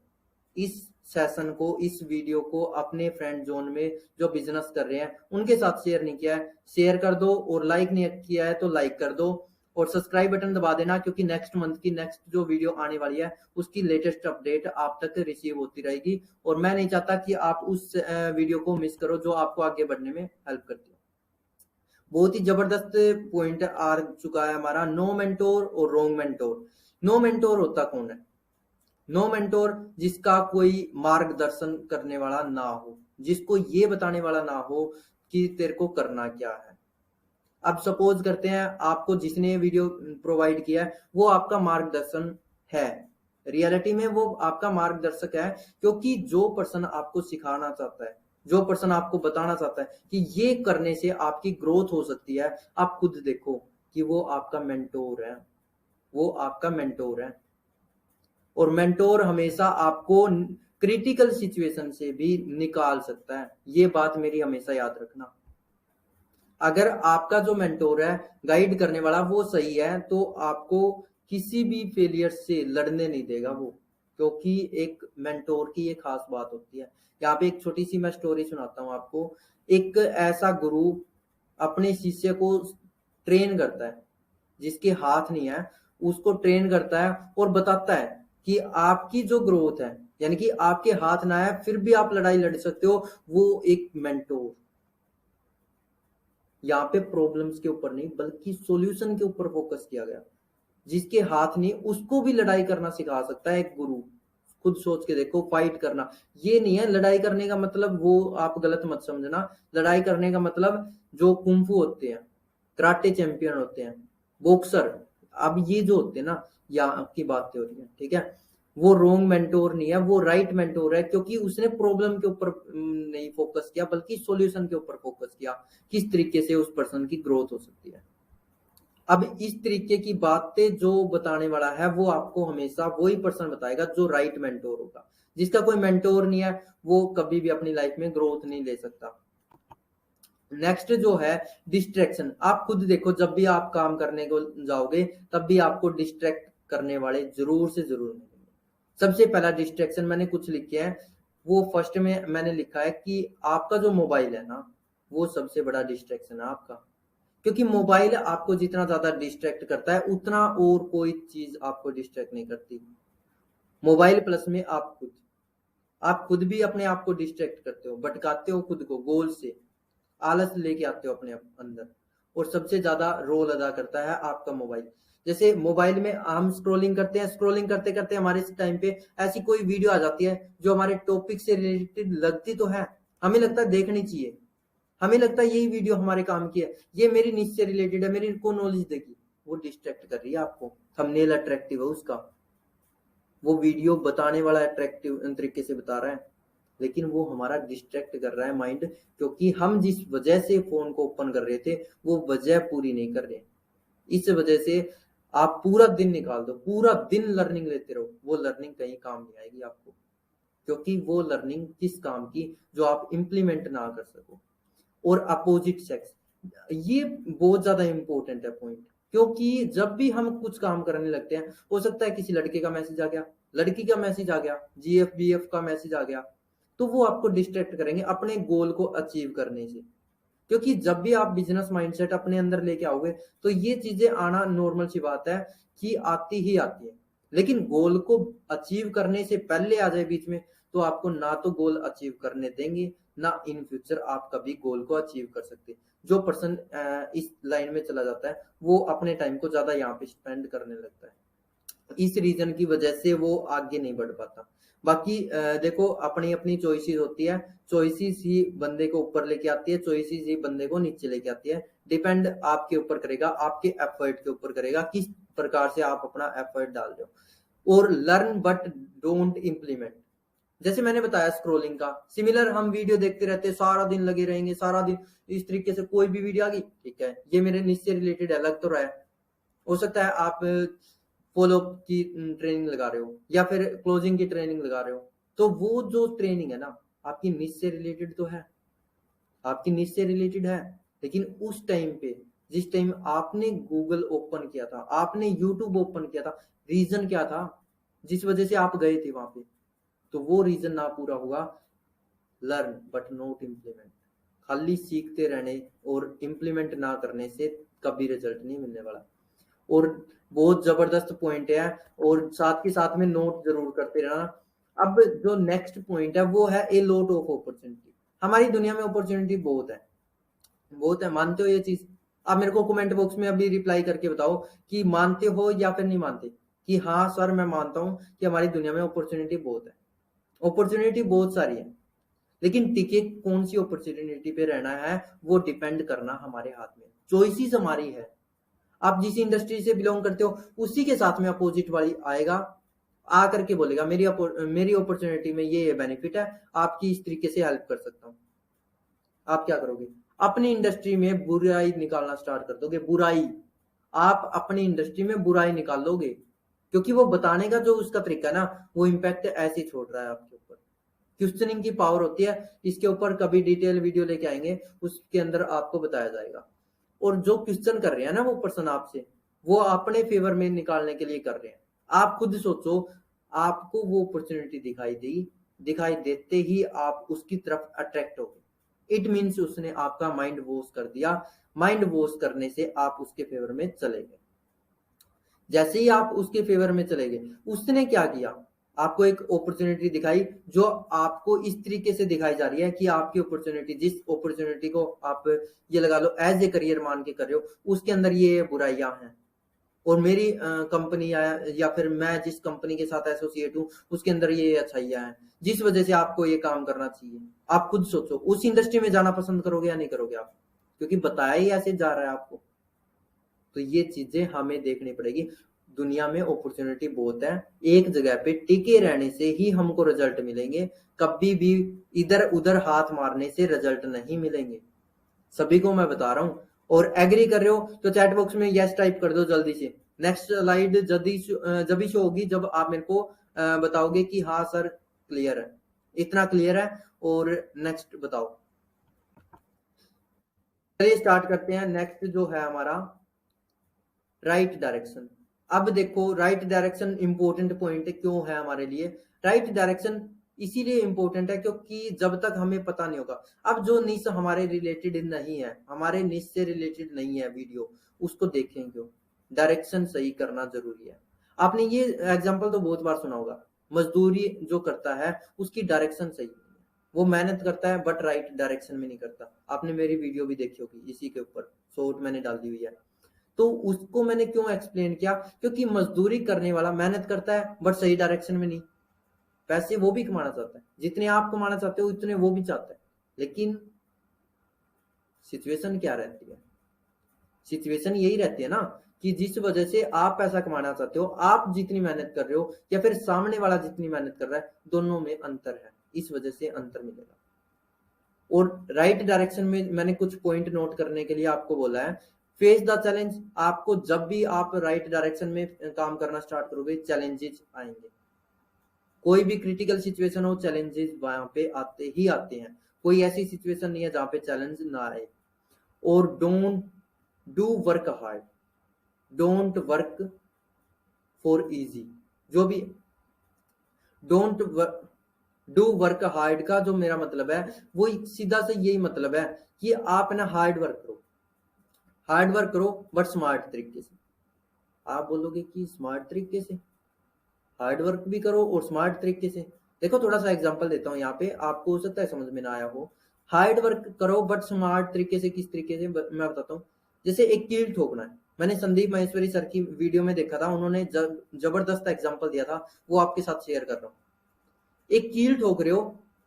इस सेशन को, इस वीडियो को अपने फ्रेंड जोन में जो बिजनेस कर रहे हैं उनके साथ शेयर नहीं किया है, शेयर कर दो। और लाइक नहीं किया है तो लाइक कर दो, और सब्सक्राइब बटन दबा देना, क्योंकि नेक्स्ट मंथ की नेक्स्ट जो वीडियो आने वाली है उसकी लेटेस्ट अपडेट आप तक रिसीव होती रहेगी। और मैं नहीं चाहता कि आप उस वीडियो को मिस करो जो आपको आगे बढ़ने में हेल्प करती है। बहुत ही जबरदस्त पॉइंट आ चुका है हमारा, नो मेंटोर और रोंग मेंटोर। नो मेंटोर होता कौन है? नो मेंटोर जिसका कोई मार्गदर्शन करने वाला ना हो, जिसको ये बताने वाला ना हो कि तेरे को करना क्या है। अब सपोज करते हैं आपको जिसने वीडियो प्रोवाइड किया है वो आपका मार्गदर्शन है, रियलिटी में वो आपका मार्गदर्शक है, क्योंकि जो पर्सन आपको सिखाना चाहता है, जो पर्सन आपको बताना चाहता है कि ये करने से आपकी ग्रोथ हो सकती है, आप खुद देखो कि वो आपका मेंटोर है, वो आपका मेंटोर है। और मेंटोर हमेशा आपको क्रिटिकल सिचुएशन से भी निकाल सकता है, ये बात मेरी हमेशा याद रखना। अगर आपका जो मेंटोर है, गाइड करने वाला, वो सही है तो आपको किसी भी फेलियर से लड़ने नहीं देगा वो, क्योंकि एक मेंटोर की एक खास बात होती है। यहाँ पे एक छोटी सी मैं स्टोरी सुनाता हूँ आपको। एक ऐसा गुरु अपने शिष्य को ट्रेन करता है, जिसके हाथ नहीं है उसको ट्रेन करता है और बताता है कि आपकी जो ग्रोथ है, यानी कि आपके हाथ ना है फिर भी आप लड़ाई लड़ सकते हो, वो एक मेंटोर। यहाँ पे प्रॉब्लम्स के ऊपर नहीं बल्कि सॉल्यूशन के ऊपर फोकस किया गया। जिसके हाथ नहीं उसको भी लड़ाई करना सिखा सकता है एक गुरु। खुद सोच के देखो, फाइट करना ये नहीं है लड़ाई करने का मतलब, वो आप गलत मत समझना। लड़ाई करने का मतलब जो कुंफू होते हैं, कराटे चैंपियन होते हैं, बॉक्सर, अब ये जो होते हैं ना, यहाँ की बातें हो रही है, ठीक है। वो रोंग मेंटोर नहीं है, वो राइट मेंटोर है, क्योंकि उसने प्रॉब्लम के ऊपर नहीं फोकस किया बल्कि सॉल्यूशन के ऊपर फोकस किया, किस तरीके से उस पर्सन की ग्रोथ हो सकती है। अब इस तरीके की बातें जो बताने वाला है वो आपको हमेशा वही पर्सन बताएगा जो राइट मेंटोर होगा। जिसका कोई मेंटोर नहीं है वो कभी भी अपनी लाइफ में ग्रोथ नहीं ले सकता। नेक्स्ट जो है डिस्ट्रैक्शन। आप खुद देखो, जब भी आप काम करने को जाओगे तब भी आपको डिस्ट्रैक्ट करने वाले जरूर से जरूर मिलेंगे। सबसे पहला डिस्ट्रैक्शन मैंने कुछ लिखे हैं, वो फर्स्ट में मैंने लिखा है कि आपका जो मोबाइल है ना, वो सबसे बड़ा डिस्ट्रैक्शन है आपका। क्योंकि मोबाइल आपको जितना ज्यादा डिस्ट्रैक्ट करता है उतना और कोई चीज आपको डिस्ट्रैक्ट नहीं करती। मोबाइल प्लस में आप खुद भी अपने आप को डिस्ट्रैक्ट करते हो, भटकाते हो खुद को गोल से, आलस लेके आते हो अपने अंदर। और सबसे ज्यादा रोल अदा करता है आपका मोबाइल। जैसे मोबाइल में हम स्क्रॉलिंग करते हैं, स्क्रॉलिंग करते करते हमारे टाइम पे ऐसी कोई वीडियो आ जाती है जो हमारे टॉपिक से रिलेटेड लगती तो है, हमें लगता है देखनी चाहिए, हमें लगता है यही वीडियो हमारे काम की है, ये मेरी निश से रिलेटेड है, मेरी को नॉलेज देगी। वो डिस्ट्रैक्ट कर रही है आपको, थंबनेल अट्रैक्टिव है उसका, वो वीडियो बताने वाला अट्रैक्टिव तरीके से बता रहा है, लेकिन वो हमारा डिस्ट्रैक्ट कर रहा है माइंड, क्योंकि हम जिस वजह से फोन को ओपन कर रहे थे वो वजह पूरी नहीं कर रहे। इस वजह से आप पूरा दिन निकाल दो, पूरा दिन लर्निंग लेते रहो, वो लर्निंग कहीं काम नहीं आएगी आपको, क्योंकि वो लर्निंग किस काम की जो आप इंप्लीमेंट ना कर सको। और अपोजिट सेक्स, ये बहुत ज्यादा इंपॉर्टेंट है पॉइंट, क्योंकि जब भी हम कुछ काम करने लगते हैं, हो सकता है किसी लड़के का मैसेज आ गया, लड़की का मैसेज आ गया, GF BF का मैसेज आ गया, तो वो आपको डिस्ट्रैक्ट करेंगे अपने गोल को अचीव करने से। क्योंकि जब भी आप बिजनेस माइंडसेट अपने अंदर लेके आओगे तो ये चीजें आना नॉर्मल सी बात है कि आती ही आती है, लेकिन गोल को अचीव करने से पहले आ जाए बीच में तो आपको ना तो गोल अचीव करने देंगे, ना इन फ्यूचर आप कभी गोल को अचीव कर सकते। जो पर्सन इस लाइन में चला जाता है वो अपने टाइम को ज्यादा यहाँ पे स्पेंड करने लगता है। इस रीजन की वजह से वो आगे नहीं बढ़ पाता। बाकी देखो अपनी अपनी चॉइसेस होती है, चॉइसेस ही बंदे को ऊपर लेके आती है, चॉइसेस ही बंदे को नीचे लेके आती है। डिपेंड आपके ऊपर करेगा, आपके एफर्ट के ऊपर करेगा, किस प्रकार से आप अपना एफर्ट डाल रहे हो। और लर्न बट डोंट इम्प्लीमेंट, जैसे मैंने बताया स्क्रोलिंग का, सिमिलर हम वीडियो देखते रहते हैं, सारा दिन लगे रहेंगे, सारा दिन इस तरीके से कोई भी वीडियो आ गई, ठीक है ये मेरे निश से रिलेटेड है, लग तो रहा है, हो सकता है आप फॉलो की ट्रेनिंग लगा रहे हो या फिर क्लोजिंग की ट्रेनिंग लगा रहे हो, तो वो जो ट्रेनिंग है ना आपकी निश से रिलेटेड तो है, आपकी निश से रिलेटेड है, लेकिन उस टाइम पे जिस टाइम आपने गूगल ओपन किया था, आपने यूट्यूब ओपन किया था, रीजन क्या था जिस वजह से आप गए थे वहां पे, तो वो रीजन ना पूरा हुआ। लर्न बट नॉट इम्प्लीमेंट, खाली सीखते रहने और इम्प्लीमेंट ना करने से कभी रिजल्ट नहीं मिलने वाला। और बहुत जबरदस्त पॉइंट है, और साथ के साथ में नोट जरूर करते रहना। अब जो नेक्स्ट पॉइंट है वो है ए लॉट ऑफ अपॉर्चुनिटी। हमारी दुनिया में अपॉर्चुनिटी बहुत है, बहुत है, मानते हो ये चीज? आप मेरे को कमेंट बॉक्स में अभी रिप्लाई करके बताओ कि मानते हो या फिर नहीं मानते, कि हाँ सर मैं मानता हूं कि हमारी दुनिया में अपॉर्चुनिटी बहुत है, अपॉर्चुनिटी बहुत सारी है, लेकिन टिके कौन सी अपॉर्चुनिटी पे रहना है वो डिपेंड करना हमारे हाथ में, चॉइसेस हमारी है। आप जिस इंडस्ट्री से बिलोंग करते हो उसी के साथ में अपोजिट वाली आएगा, आ करके बोलेगा मेरी अपॉर्चुनिटी में ये बेनिफिट है, आपकी इस तरीके से हेल्प कर सकता हूँ। आप क्या करोगे? अपनी इंडस्ट्री में बुराई निकालना स्टार्ट कर दोगे, बुराई, आप अपनी इंडस्ट्री में बुराई निकाल लोगे, क्योंकि वो बताने का जो उसका तरीका है ना, वो इम्पैक्ट ऐसे ही छोड़ रहा है आपके ऊपर। क्वेश्चनिंग की पावर होती है, इसके ऊपर कभी डिटेल वीडियो लेके आएंगे, उसके अंदर आपको बताया जाएगा। और जो क्वेश्चन कर रहे हैं ना वो पर्सन आपसे, वो अपने फेवर में निकालने के लिए कर रहे हैं। आप खुद सोचो, आपको वो अपॉर्चुनिटी दिखाई दी, दिखाई देते ही आप उसकी तरफ अट्रैक्ट हो गए, इट मीन्स उसने आपका माइंड वॉश कर दिया, माइंड वॉश करने से आप उसके फेवर में चले गए। जैसे ही आप उसके फेवर में चले गए, उसने क्या किया, आपको एक अपॉर्चुनिटी दिखाई, जो आपको इस तरीके से दिखाई जा रही है कि आपकी अपॉर्चुनिटी, जिस अपॉर्चुनिटी को आप ये लगा लो एज ए करियर मान के कर रहे हो, उसके अंदर ये बुराइयां हैं, और मेरी कंपनी या फिर मैं जिस कंपनी के साथ एसोसिएट हूँ उसके अंदर ये अच्छाइयां हैं, जिस वजह से आपको ये काम करना चाहिए। आप खुद सोचो, उस इंडस्ट्री में जाना पसंद करोगे या नहीं करोगे आप, क्योंकि बताया ही ऐसे जा रहा है आपको। तो ये चीजें हमें देखनी पड़ेगी। दुनिया में अपॉर्चुनिटी बहुत है, एक जगह पे टिके रहने से ही हमको रिजल्ट मिलेंगे, कभी भी इधर उधर हाथ मारने से रिजल्ट नहीं मिलेंगे, सभी को मैं बता रहा हूं। और एग्री कर रहे हो तो चैट बॉक्स में यस टाइप कर दो जल्दी से। नेक्स्ट स्लाइड जब शो होगी जब आप मेरे को बताओगे कि हाँ सर क्लियर है, इतना क्लियर है, और नेक्स्ट बताओ। चलिए स्टार्ट करते हैं। नेक्स्ट जो है हमारा राइट डायरेक्शन। अब देखो राइट डायरेक्शन इंपॉर्टेंट पॉइंट क्यों है हमारे लिए। राइट डायरेक्शन इसीलिए इंपॉर्टेंट है क्योंकि जब तक हमें पता नहीं होगा, अब जो निश हमारे रिलेटेड नहीं है, हमारे निश से रिलेटेड नहीं है वीडियो, उसको देखें क्यों? डायरेक्शन सही करना जरूरी है। आपने ये एग्जांपल तो बहुत बार सुना होगा, मजदूरी जो करता है उसकी डायरेक्शन सही नहीं है, वो मेहनत करता है बट राइट डायरेक्शन में नहीं करता। आपने मेरी वीडियो भी देखी होगी, इसी के ऊपर शॉर्ट मैंने डाल दी हुई है। तो उसको मैंने क्यों एक्सप्लेन किया, क्योंकि मजदूरी करने वाला मेहनत करता है बट सही डायरेक्शन में नहीं। पैसे वो भी कमाना चाहता है, जितने आप कमाना चाहते हो उतने वो भी चाहता है, लेकिन सिचुएशन क्या रहती है? सिचुएशन यही रहती है ना कि जिस वजह से आप पैसा कमाना चाहते हो, आप जितनी मेहनत कर रहे हो या फिर सामने वाला जितनी मेहनत कर रहा है, दोनों में अंतर है, इस वजह से अंतर मिलेगा। और राइट डायरेक्शन में मैंने कुछ पॉइंट नोट करने के लिए आपको बोला है। फेस द चैलेंज, आपको जब भी आप राइट डायरेक्शन में काम करना स्टार्ट करोगे चैलेंजेस आएंगे, कोई भी क्रिटिकल सिचुएशन हो चैलेंजेस वहां पे आते ही आते हैं, कोई ऐसी सिचुएशन नहीं है जहां पे चैलेंज ना आए। और don't do work hard, don't work for easy, जो भी डोंट डू वर्क हार्ड का जो मेरा मतलब है वो सीधा से यही मतलब है कि आप ना हार्ड वर्क करो, हार्ड वर्क करो बट स्मार्ट तरीके से। आप बोलोगे कि स्मार्ट तरीके से, हार्ड वर्क भी करो और स्मार्ट तरीके से। देखो थोड़ा सा एग्जांपल देता हूँ यहाँ पे, आपको हो सकता है समझ में ना आया हो। हार्ड वर्क करो बट स्मार्ट तरीके से किस तरीके से, मैं बताता हूँ। जैसे एक कील ठोकना है, मैंने संदीप महेश्वरी सर की वीडियो में देखा था, उन्होंने जबरदस्त एग्जाम्पल दिया था, वो आपके साथ शेयर कर रहा हूँ। एक कील ठोक रहे हो,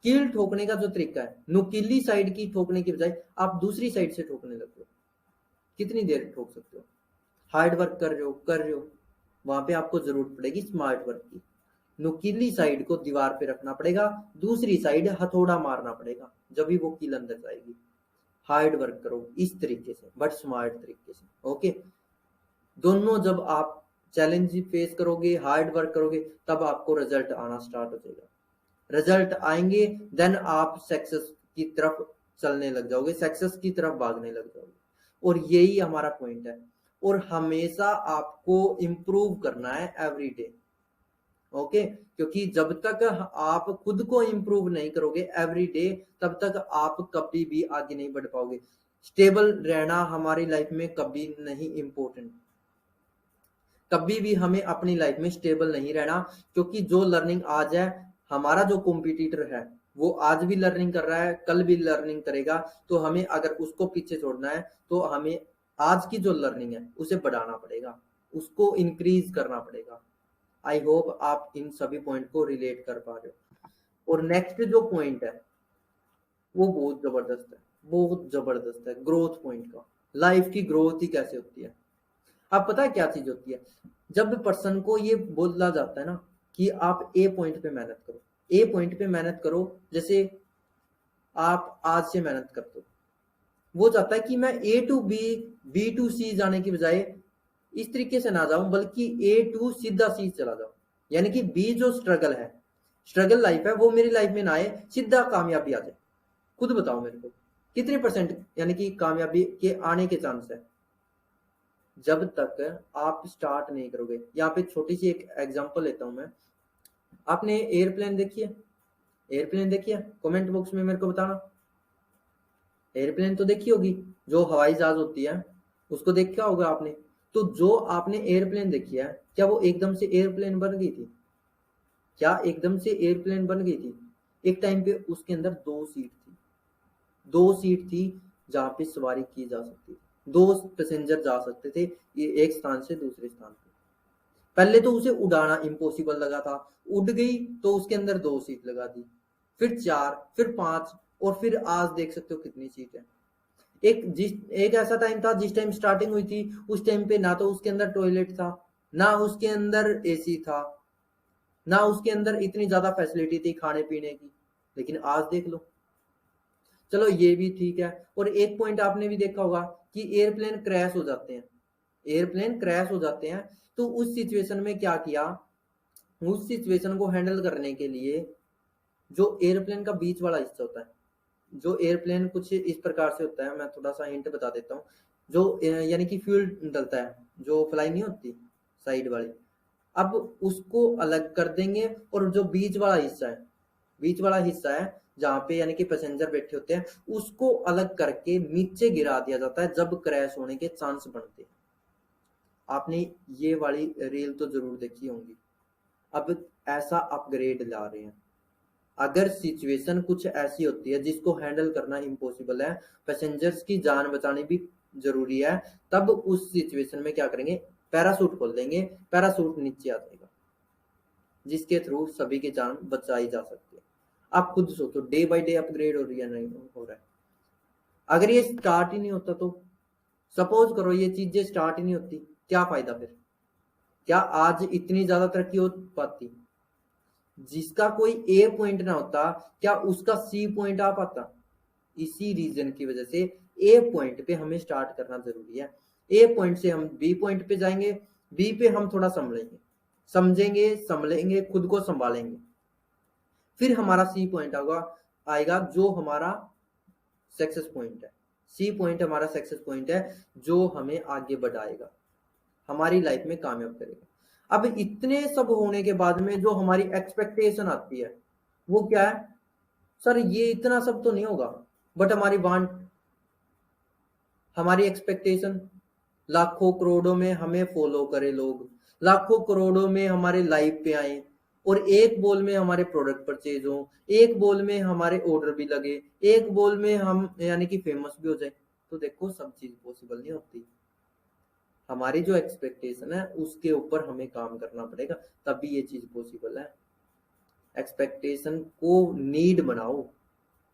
कील ठोकने का जो तरीका है, नुकीली साइड की ठोकने की बजाय आप दूसरी साइड से ठोकने लगते हो। कितनी देर ठोक सकते हो? हार्ड वर्क कर रहे हो, वहां पे आपको जरूरत पड़ेगी स्मार्ट वर्क की। नुकीली साइड को दीवार पे रखना पड़ेगा, दूसरी साइड हथौड़ा मारना पड़ेगा, जब भी वो कील अंदर जाएगी। हार्ड वर्क करो इस तरीके से, बट स्मार्ट तरीके से। ओके, दोनों जब आप चैलेंज फेस करोगे, हार्ड वर्क करोगे, तब आपको रिजल्ट आना स्टार्ट हो जाएगा। रिजल्ट आएंगे, देन आप सक्सेस की तरफ चलने लग जाओगे, सक्सेस की तरफ भागने लग जाओगे। और यही हमारा पॉइंट है। और हमेशा आपको इंप्रूव करना है एवरी डे। ओके, क्योंकि जब तक आप खुद को इंप्रूव नहीं करोगे एवरी डे, तब तक आप कभी भी आगे नहीं बढ़ पाओगे। स्टेबल रहना हमारी लाइफ में कभी नहीं इंपॉर्टेंट, कभी भी हमें अपनी लाइफ में स्टेबल नहीं रहना, क्योंकि जो लर्निंग आज है, हमारा जो कॉम्पिटिटर है वो आज भी लर्निंग कर रहा है, कल भी लर्निंग करेगा। तो हमें अगर उसको पीछे छोड़ना है, तो हमें आज की जो लर्निंग है उसे बढ़ाना पड़ेगा, उसको इंक्रीज करना पड़ेगा। आई होप आप इन सभी पॉइंट को रिलेट कर पा रहे हो। और नेक्स्ट जो पॉइंट है वो बहुत जबरदस्त है, बहुत जबरदस्त है, ग्रोथ पॉइंट का। लाइफ की ग्रोथ ही कैसे होती है? अब पता है क्या चीज होती है? जब पर्सन को ये बोला जाता है ना कि आप ए पॉइंट पे मेहनत करो, ए पॉइंट पे मेहनत करो, जैसे आप आज से मेहनत करते हो, वो चाहता है कि मैं ए टू बी, बी टू सी जाने की बजाय इस तरीके से ना जाऊं, बल्कि ए टू सीधा सी चला जाऊं। यानी कि बी जो स्ट्रगल है, स्ट्रगल लाइफ है, वो मेरी लाइफ में ना आए, सीधा कामयाबी आ जाए। खुद बताओ मेरे को, कितने परसेंट यानी कि कामयाबी के आने के चांस है? जब तक आप स्टार्ट नहीं करोगे। यहाँ पे छोटी सी एक एग्जांपल लेता हूं मैं। आपने एयरप्लेन देखी है? एयरप्लेन देखी है? कमेंट बॉक्स में मेरे को बताना। एयरप्लेन तो देखी होगी, जो हवाई जहाज होती है, उसको देखा होगा आपने। तो जो आपने एयरप्लेन देखी है, क्या वो एकदम से एयरप्लेन बन गई थी? क्या एकदम से एयरप्लेन बन गई थी? एक टाइम पे उसके अंदर दो सीट थी, दो सीट थी जहां पे सवारी की जा सकती थी, दो पैसेंजर जा सकते थे ये एक स्थान से दूसरे स्थान पे। पहले तो उसे उड़ाना इम्पॉसिबल लगा था, उड़ गई तो उसके अंदर दो सीट लगा दी, फिर चार, फिर पांच, और फिर आज देख सकते हो कितनी सीट है। एक ऐसा टाइम था, जिस टाइम स्टार्टिंग हुई थी, उस टाइम पे ना तो उसके अंदर टॉयलेट था, ना उसके अंदर एसी था, ना उसके अंदर इतनी ज्यादा फैसिलिटी थी खाने पीने की। लेकिन आज देख लो। चलो ये भी ठीक है। और एक पॉइंट आपने भी देखा होगा कि एयरप्लेन क्रैश हो जाते हैं, एयरप्लेन क्रैश हो जाते हैं। तो उस सिचुएशन में क्या किया? उस सिचुएशन को हैंडल करने के लिए जो एयरप्लेन का बीच वाला हिस्सा होता है, जो एयरप्लेन कुछ इस प्रकार से होता है, मैं थोड़ा सा हिंट बता देता हूँ। जो यानी कि फ्यूल डलता है, जो फ्लाई नहीं होती साइड वाली, अब उसको अलग कर देंगे। और जो बीच वाला हिस्सा है, बीच वाला हिस्सा है जहाँ पे यानी कि पैसेंजर बैठे होते हैं, उसको अलग करके नीचे गिरा दिया जाता है जब क्रैश होने के चांस बनते हैं। आपने ये वाली रील तो जरूर देखी होंगी। अब ऐसा अपग्रेड ला रहे हैं। अगर सिचुएशन कुछ ऐसी होती है जिसको हैंडल करना इम्पॉसिबल है, पैसेंजर्स की जान बचानी भी जरूरी है, तब उस सिचुएशन में क्या करेंगे? पैरासूट खोल देंगे, पैरासूट नीचे आ जाएगा, जिसके थ्रू सभी की जान बचाई जा सकती है। आप खुद सोचो, डे बाय डे अपग्रेड हो रही है, नहीं हो रहा है? अगर ये स्टार्ट ही नहीं होता तो, सपोज करो ये चीजें स्टार्ट ही नहीं होती, क्या फायदा फिर? क्या आज इतनी ज्यादा तरक्की हो पाती? जिसका कोई ए पॉइंट ना होता, क्या उसका सी पॉइंट आ पाता? इसी रीजन की वजह से ए पॉइंट पे हमें स्टार्ट करना जरूरी है। ए पॉइंट से हम बी पॉइंट पे जाएंगे, बी पे हम थोड़ा संभलेंगे, समझेंगे, संभलेंगे, खुद को संभालेंगे, फिर हमारा सी पॉइंट आएगा जो हमारा सक्सेस पॉइंट है। सी पॉइंट हमारा सक्सेस पॉइंट है, जो हमें आगे बढ़ाएगा, हमारी लाइफ में कामयाब करेगा। अब इतने सब होने के बाद में जो हमारी एक्सपेक्टेशन आती है, वो क्या है? सर ये इतना सब तो नहीं होगा, बट हमारी वांट, हमारी एक्सपेक्टेशन, लाखों करोड़ों में हमें फॉलो करे लोग, लाखों करोड़ों में हमारे लाइव पे आए, और एक बोल में हमारे प्रोडक्ट परचेज हो, एक बोल में हमारे ऑर्डर भी लगे, एक बोल में हम यानी कि फेमस भी हो जाए। तो देखो सब चीज पॉसिबल नहीं होती। हमारी जो एक्सपेक्टेशन है उसके ऊपर हमें काम करना पड़ेगा, तभी ये चीज पॉसिबल है। एक्सपेक्टेशन को नीड बनाओ,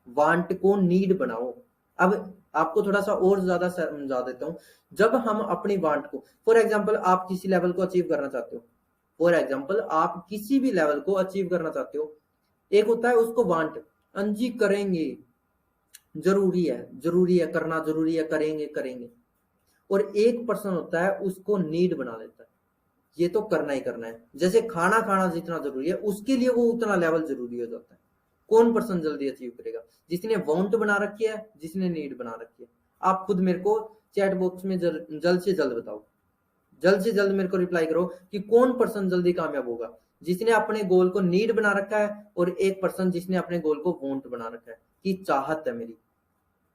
वांट को नीड बनाओ। अब आपको थोड़ा सा और ज्यादा समझा देता हूँ। जब हम अपनी वांट को, फॉर एग्जाम्पल आप किसी लेवल को अचीव करना चाहते हो, फॉर एग्जाम्पल आप किसी भी लेवल को अचीव करना चाहते हो, एक होता है उसको वांट, अंजी करेंगे, जरूरी है करना, जरूरी है, करेंगे करेंगे। और एक पर्सन होता है उसको नीड बना देता है, ये तो करना ही करना है। जैसे खाना खाना जितना जरूरी है उसके लिए वो उतना लेवल जरूरी हो जाता है। कौन पर्सन जल्दी अचीव करेगा? जिसने वांट बना रखी है, जिसने नीड बना रखी है। आप खुद मेरे को चैट बॉक्स में जल्द से जल्द बताओ, जल्द से जल्द मेरे को रिप्लाई करो कि कौन पर्सन जल्दी कामयाब होगा, जिसने अपने गोल को नीड बना रखा है और एक पर्सन जिसने अपने गोल को वांट बना रखा है कि चाहत है मेरी,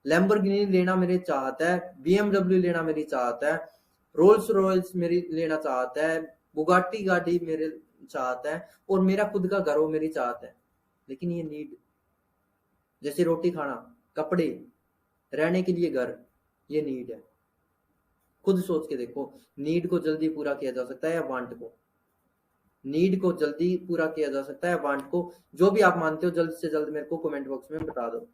लैम्बोर्गिनी लेना मेरी चाहत है, बीएमडब्ल्यू लेना मेरी चाहत है, रोल्स रॉयल्स मेरी लेना चाहत है, बुगाटी गाड़ी मेरे चाहत है, और मेरा खुद का घर हो मेरी चाहत है। लेकिन ये नीड, जैसे रोटी खाना, कपड़े, रहने के लिए घर, ये नीड है। खुद सोच के देखो, नीड को जल्दी पूरा किया जा सकता है या वांट को? नीड को जल्दी पूरा किया जा सकता है, वांट को? जो भी आप मानते हो जल्द से जल्द मेरे को कमेंट बॉक्स में बता दो।